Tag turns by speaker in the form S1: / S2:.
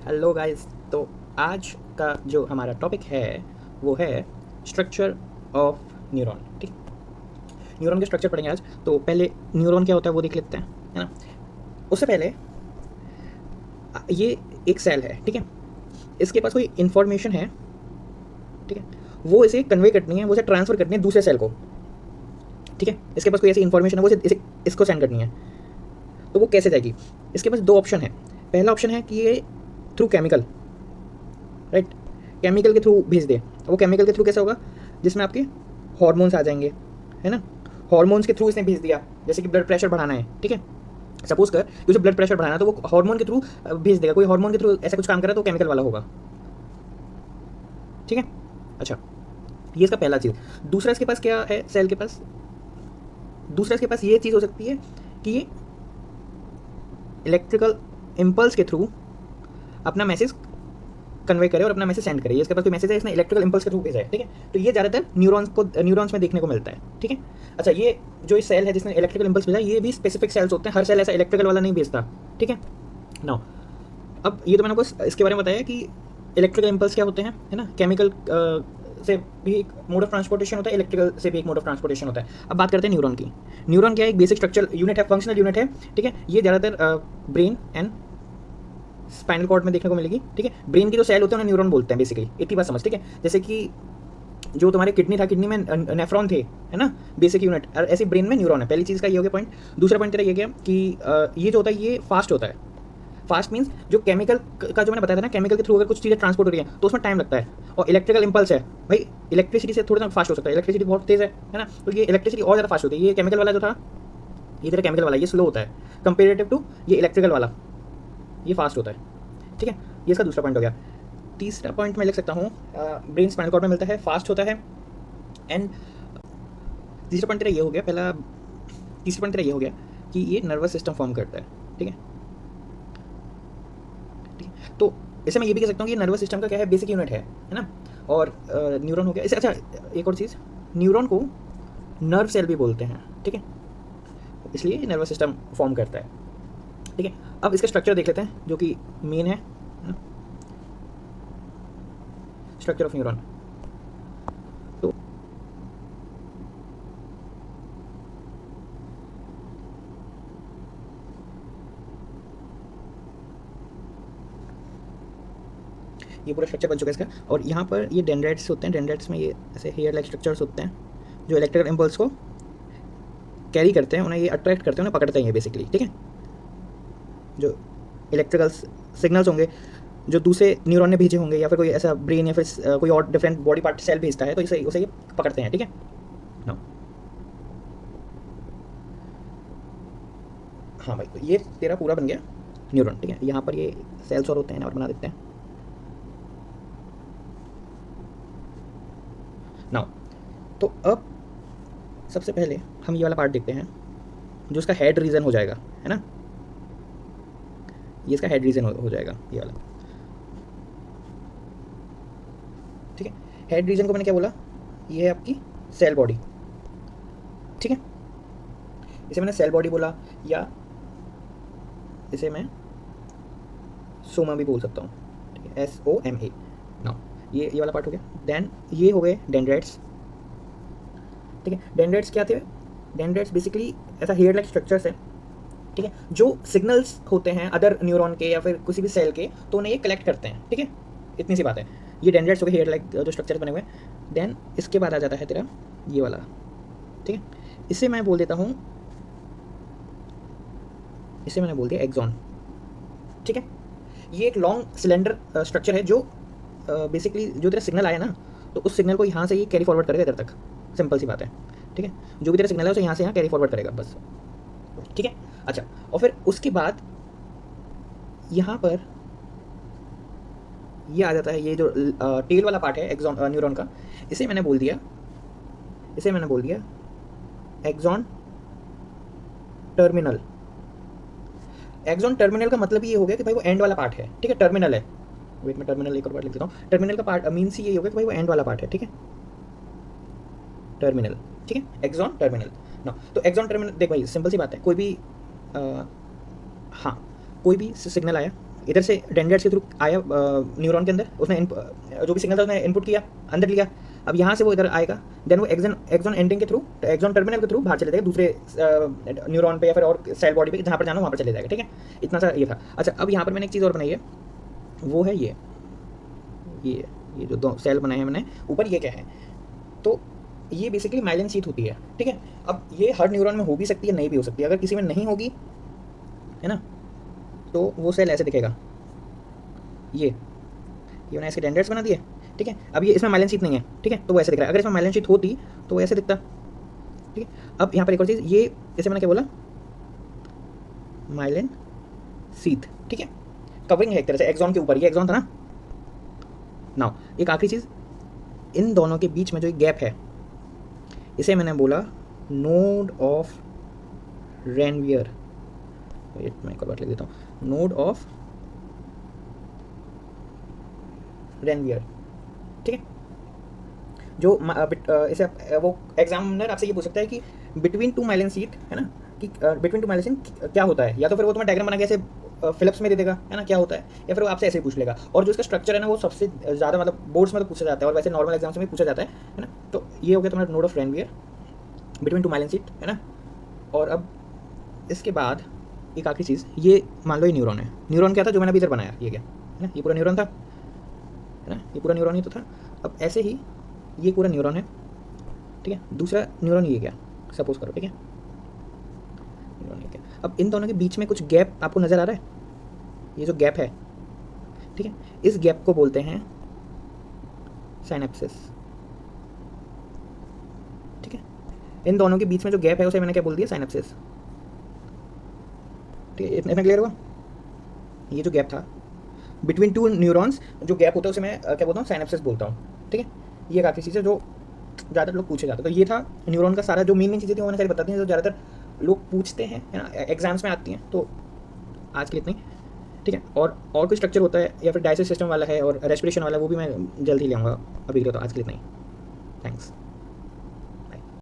S1: Hello guys. तो आज का जो हमारा टॉपिक है वो है स्ट्रक्चर ऑफ न्यूरॉन। ठीक, न्यूरॉन के स्ट्रक्चर पढ़ेंगे आज। तो पहले न्यूरॉन क्या होता है वो देख लेते हैं, है ना। उससे पहले ये एक सेल है, ठीक है। इसके पास कोई इन्फॉर्मेशन है, ठीक है। वो इसे कन्वे करनी है, वो इसे ट्रांसफ़र करनी है दूसरे सेल को, ठीक है। इसके पास कोई ऐसी इन्फॉर्मेशन है, वो इसे इसको सेंड करनी है। तो वो कैसे जाएगी? इसके पास दो ऑप्शन है। पहला ऑप्शन है कि ये थ्रू केमिकल, राइट, केमिकल के थ्रू भेज दे। वो केमिकल के थ्रू कैसे होगा? जिसमें आपके हॉर्मोन्स आ जाएंगे, है ना। हॉर्मोन्स के थ्रू इसने भेज दिया, जैसे कि ब्लड प्रेशर बढ़ाना है, ठीक है। सपोज कर कि उसे ब्लड प्रेशर बढ़ाना है, तो वो हार्मोन के थ्रू भेज देगा। कोई हार्मोन के थ्रू ऐसा कुछ काम कर रहा है तो केमिकल वाला होगा, ठीक है। अच्छा, ये इसका पहला चीज़। दूसरा इसके पास क्या है सेल के पास? दूसरा इसके पास ये चीज़ हो सकती है कि ये इलेक्ट्रिकल इम्पल्स के थ्रू अपना मैसेज कन्वे करे और अपना मैसेज सेंड करे। ये इसके पास कोई मैसेज है, इसने इलेक्ट्रिकल इंपल्स के थ्रू भेजा है, ठीक है। तो ये ज़्यादातर न्यूरॉन्स में देखने को मिलता है, ठीक है। अच्छा, ये जो इस सेल है जिसने इलेक्ट्रिकल इंपल्स भेजा, ये भी स्पेसिफिक सेल्स होते हैं। हर सेल ऐसा इलेक्ट्रिकल वाला नहीं भेजता, ठीक है। नाउ, अब ये तो मैंने आपको इसके बारे में बताया कि इलेक्ट्रिकल इंपल्स क्या होते हैं, है ना। केमिकल से भी एक मोड ऑफ ट्रांसपोर्टेशन होता है, इलेक्ट्रिकल से भी एक मोड ऑफ ट्रांसपोर्टेशन होता है। अब बात करते हैं न्यूरॉन की। न्यूरॉन क्या है? एक बेसिक स्ट्रक्चर यूनिट है, फंक्शनल यूनिट है, ठीक है। ये ज़्यादातर ब्रेन एंड स्पाइनल कॉर्ड में देखने को मिलेगी, ठीक है। ब्रेन की जो सेल होते हैं उन्हें न्यूरॉन बोलते हैं बेसिकली, इतनी बात समझ, ठीक है। जैसे कि जो तुम्हारे किडनी था, किडनी में नेफ्रॉन थे, है ना, बेसिक यूनिट। और ऐसे ब्रेन में न्यूरॉन है। पहली चीज़ का ये हो गया पॉइंट। दूसरा पॉइंट तेरा ये गया कि ये जो होता है ये फास्ट होता है। फास्ट मीन्स जो केमिकल का जो मैंने बताया था ना, केमिकल के थ्रू अगर कुछ चीज़ें ट्रांसपोर्ट हो रही है तो उसमें टाइम लगता है। और इलेक्ट्रिकल इंपल्स है भाई, इलेक्ट्रिसिटी से थोड़ा सा फास्ट हो सकता है। इलेक्ट्रिसिटी बहुत तेज़ है ना, तो ये इलेक्ट्रिसिटी और ज़्यादा फास्ट होती है। ये केमिकल वाला जो था, ये तेरा केमिकल वाला, ये स्लो होता है कंपेरेटिव टू ये इलेक्ट्रिकल वाला, ये फास्ट होता है, ठीक है। ये इसका दूसरा पॉइंट हो गया। तीसरा पॉइंट मैं लिख सकता हूँ, ब्रेन स्पाइनल कॉर्ड में मिलता है, फास्ट होता है। एंड तीसरा पॉइंट तेरा ये हो गया, पहला तीसरा पॉइंट तेरा ये हो गया कि ये नर्वस सिस्टम फॉर्म करता है, ठीक है। ठीक है, तो इसे मैं ये भी कह सकता हूँ कि नर्वस सिस्टम का क्या है, बेसिक यूनिट है ना। और न्यूरॉन हो गया इसे। अच्छा, एक और चीज़, न्यूरॉन को नर्व सेल भी बोलते हैं, ठीक है। इसलिए नर्वस सिस्टम फॉर्म करता है, ठीक है। अब इसका स्ट्रक्चर देख लेते हैं जो कि मेन है ना, स्ट्रक्चर ऑफ न्यूरॉन। तो ये पूरा स्ट्रक्चर बन चुका है इसका। और यहाँ पर ये डेंड्राइट्स होते हैं। डेंड्राइट्स में ये ऐसे हेयर लाइक स्ट्रक्चर्स होते हैं जो इलेक्ट्रिकल इम्पल्स को कैरी करते हैं, उन्हें ये अट्रैक्ट करते हैं, उन्हें पकड़ते हैं ये बेसिकली, ठीक है। जो इलेक्ट्रिकल सिग्नल्स होंगे जो दूसरे न्यूरॉन ने भेजे होंगे, या फिर कोई ऐसा ब्रेन या फिर कोई और डिफरेंट बॉडी पार्ट सेल भेजता है, तो इसे उसे ये पकड़ते हैं, ठीक है। नो, हाँ भाई, तो ये तेरा पूरा बन गया न्यूरॉन, ठीक है। यहाँ पर ये सेल्स और होते हैं और बना देते हैं। नाउ, तो अब सबसे पहले हम ये वाला पार्ट देखते हैं जो इसका हेड रीजन हो जाएगा, है ना। ये इसका हेड रीजन हो जाएगा, ये वाला, ठीक है। हेड रीजन को मैंने क्या बोला? ये है आपकी सेल बॉडी, ठीक है। इसे मैंने सेल बॉडी बोला, या इसे मैं सोमा भी बोल सकता हूँ, ठीक है, SOMA। नाउ, ये वाला पार्ट हो गया। देन ये हो गए डेंड्राइट्स, ठीक है। डेंड्राइट्स क्या थे? डेंड्राइट्स बेसिकली ऐसा हेयर लाइक स्ट्रक्चर्स है, ठीक है, जो सिग्नल्स होते हैं अदर न्यूरॉन के या फिर किसी भी सेल के, तो उन्हें ये कलेक्ट करते हैं, ठीक है। इतनी सी बात है। ये डेंड्राइट्स हो गए, हेयर लाइक जो स्ट्रक्चर्स बने हुए हैं। देन इसके बाद आ जाता है तेरा ये वाला, ठीक है। इसे मैं बोल देता हूँ, इसे मैंने बोल दिया एक्सॉन, ठीक है। ये एक लॉन्ग सिलेंडर स्ट्रक्चर है जो बेसिकली जो तेरा सिग्नल आया ना, तो उस सिग्नल को यहाँ से ये कैरी फॉरवर्ड करेगा इधर तक। सिंपल सी बात है, ठीक है। जो भी तेरा सिग्नल है उसे यहाँ से यहाँ कैरी फॉरवर्ड करेगा बस, ठीक है। अच्छा, और फिर उसके बाद यहाँ पर ये आ जाता है, ये जो टेल वाला पार्ट है एक्सॉन न्यूरॉन का, इसे मैंने बोल दिया एक्सॉन टर्मिनल। एक्सॉन टर्मिनल का मतलब ये हो गया कि भाई वो एंड वाला पार्ट है, ठीक है, टर्मिनल है। वेट, मैं टर्मिनल एक और बार लिख देता हूँ। टर्मिनल का पार्ट मीन्स ये हो गया कि भाई वो एंड वाला पार्ट है, ठीक है, टर्मिनल, ठीक है, एक्सॉन टर्मिनल। ना, तो एक्सॉन टर्मिनल देख भाई, सिंपल सी बात है, कोई भी हाँ, कोई भी सिग्नल आया, इधर से डेंड्राइट्स के थ्रू आया न्यूरॉन के अंदर, उसने जो भी सिग्नल था उसने इनपुट किया, अंदर लिया। अब यहाँ से वो इधर आएगा, देन वो एक्सॉन एंडिंग के थ्रू, एक्सॉन टर्मिनल के थ्रू बाहर चले जाएगा दूसरे न्यूरॉन पे या फिर और सेल बॉडी पे, जहाँ पर जाना वहाँ पर चले जाएगा। ठीक है, इतना सा ये था। अच्छा, अब यहाँ पर मैंने एक चीज़ और बनाई है, वो है ये जो दो सेल बनाए हैं मैंने ऊपर, ये क्या है, तो ये बेसिकली माइलिन शीथ होती है। ठीक है, अब ये हर न्यूरॉन में हो भी सकती है, नहीं भी हो सकती है। अगर किसी में नहीं होगी, है ना, तो वो सेल ऐसे दिखेगा, ये मैंने ऐसे डेंड्राइट्स बना दिए। ठीक है, अब ये इसमें माइलिन शीथ नहीं है। ठीक है, तो वो ऐसे दिख रहा है। अगर इसमें माइलिन शीथ होती तो वो ऐसे दिखता। ठीक है, अब यहाँ पर एक और चीज़, ये जैसे मैंने क्या बोला, माइलिन शीथ। ठीक है, कवरिंग है एक तरह से एक्सॉन के ऊपर, ये एक्सॉन था ना। नाउ एक आखिरी चीज़, इन दोनों के बीच में जो एक गैप है, इसे मैंने बोला नोड ऑफ रेनवियर। मैं एक और बात लिख देता हूँ, नोड ऑफ रेनवियर। ठीक है, जो इसे वो एग्जामिनर आपसे ये पूछ सकता है कि बिटवीन टू माइलिन शीथ, है ना, कि बिटवीन टू माइलिन क्या होता है, या तो फिर वो तुम्हें डायग्राम बना के ऐसे फिलिप्स में दे देगा, है ना, क्या होता है, या फिर वो आपसे ऐसे ही पूछ लेगा। और जो इसका स्ट्रक्चर है ना, वो सबसे ज़्यादा मतलब बोर्ड्स में तो पूछा जाता है और वैसे नॉर्मल एग्जाम्स में पूछा जाता है ना। तो ये हो गया तुम्हारा node of Ranvier between two myelin sheath, है ना। और अब इसके बाद एक आखिरी चीज़, ये मान लो ये न्यूरॉन है। न्यूरॉन क्या था जो मैंने अभी इधर बनाया, ये क्या है ना, ये पूरा न्यूरॉन था, है ना, ये पूरा न्यूरॉन ही तो था। अब ऐसे ही ये पूरा न्यूरॉन है। ठीक है, दूसरा न्यूरॉन ये क्या, सपोज करो। ठीक है, न्यूरॉन ये क्या। अब इन दोनों के बीच में कुछ गैप आपको नज़र आ रहा है, ये जो गैप है, ठीक है, इस गैप को बोलते हैं साइनेप्सिस। ठीक है, इन दोनों के बीच में जो गैप है उसे मैंने क्या बोल दिया, साइनेप्सिस। ठीक है, इतना क्लियर हुआ। ये जो गैप था बिटवीन टू न्यूरॉन्स, जो गैप होता है उसे मैं क्या बोलता हूँ, साइनेप्सिस बोलता हूँ। ठीक है, ये काफ़ी चीज़ें जो ज़्यादातर लोग पूछे जाते हैं। तो ये था न्यूरॉन का सारा, जो मेन चीज़ें थी वो मैंने सारी बताती हैं, जो ज़्यादातर लोग पूछते हैं, है ना, एग्जाम्स में आती हैं। तो आज के लिए इतनी। ठीक है, और कोई स्ट्रक्चर होता है या फिर डाइजेस्ट सिस्टम वाला है और रेस्पिरेशन वाला, वो भी मैं जल्द ही ले आऊँगा। अभी के लिए तो आज के लिए इतना ही। थैंक्स।